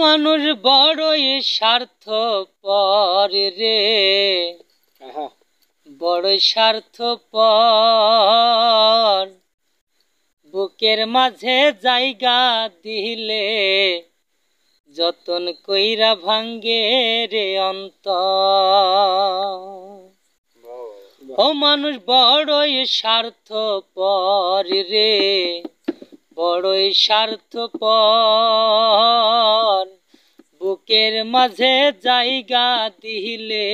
মানুষ বড়ই স্বার্থপর রে, বড়ই স্বার্থপর। বুকের মাঝে জায়গা দিলে যতন কইরা ভাঙ্গে রে অন্তর। ও মানুষ বড়ই স্বার্থপর রে, বড়ই স্বার্থপর। বুকের মাঝে জায়গা দিলে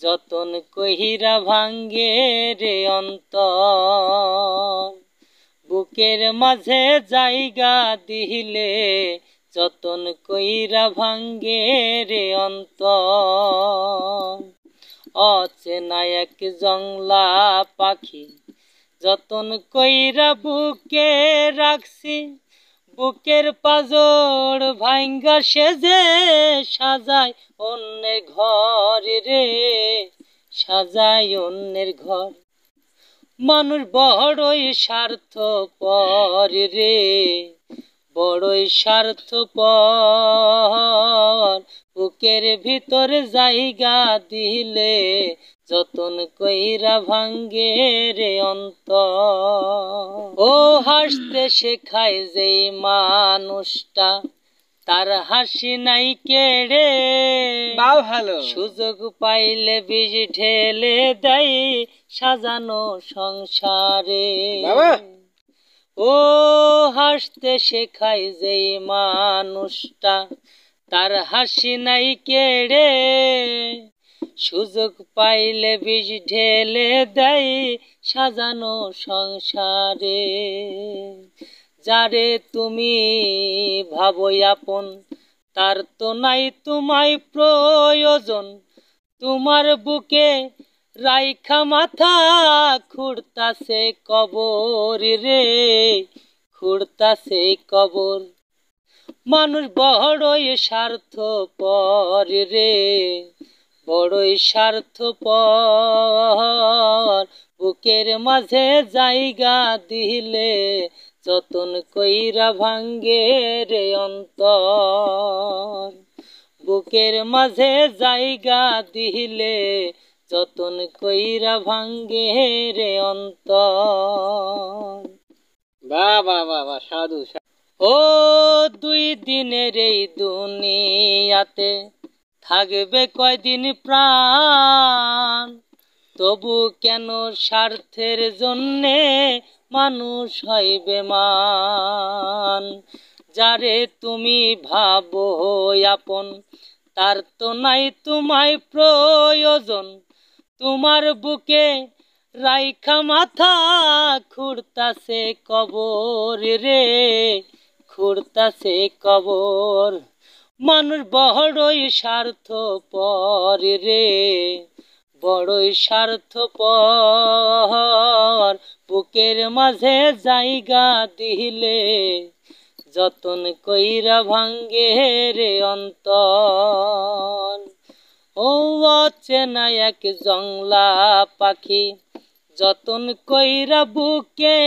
যতন কইরা ভাঙ্গে রে অন্তর। বুকের মাঝে জায়গা দিলে যতন কইরা ভাঙ্গে রে অন্তর। অচেনা এক জংলা পাখি যতন কইরা বুকে রাখছি, বুকের পাজর ভাঙ্গা সেজে সাজায় অন্যের ঘর রে, সাজায় অন্যের ঘর। মানুষ বড়ই স্বার্থপর রে, বড়ই স্বার্থপর। বুকের ভিতর জায়গা দিলে যতন কইরা ভাঙ্গে রে অন্তর। ও হাসতে শেখায় যেই মানুষটা তার হাসি নাই কেড়ে, ভালো সুযোগ পাইলে বিষ ঢেলে দেয় সাজানো সংসারে। ও হাসতে শেখায় যেই মানুষটা তার হাসি নাই কেড়ে, সুযোগ পাইলে বিষ ঢেলে দেয় সাজানো সংসারে। যারে তুমি ভাবো আপন তার তো নাই তোমায় প্রয়োজন, তোমার বুকে রাইখা মাথা খুঁড়তাছে কবর রে, খুঁড়তাছে কবর। মানুষ বড়ই স্বার্থপর রে, বড়ই স্বার্থপর। বুকের মাঝে জায়গা দিলে যতন কইরা ভাঙ্গে রে অন্তর। বুকের মাঝে জায়গা দিলে যতন কইরা ভাঙ্গে রে অন্তর। বাহ বাহ বাহ বাহ, সাধু। ও দুই দিনের এই দুনিয়াতে থাকবে কয়দিন প্রাণ, তবু কেন স্বার্থের জন্যে মানুষ হয় বেমান। যারে তুমি ভাবো আপন তার তো নাই তোমায় প্রয়োজন, তোমার বুকে রাইখা মাথা খুঁড়তাছে কবর রে, খুঁড়তাছে কবর। মানুষ বড়ই স্বার্থপর রে, বড়ই স্বার্থপর। বুকের মাঝে জায়গা দিলে যতন কইরা ভাঙ্গে রে অন্তর। ও অচেনা এক জংলা পাখি যতন কইরা বুকে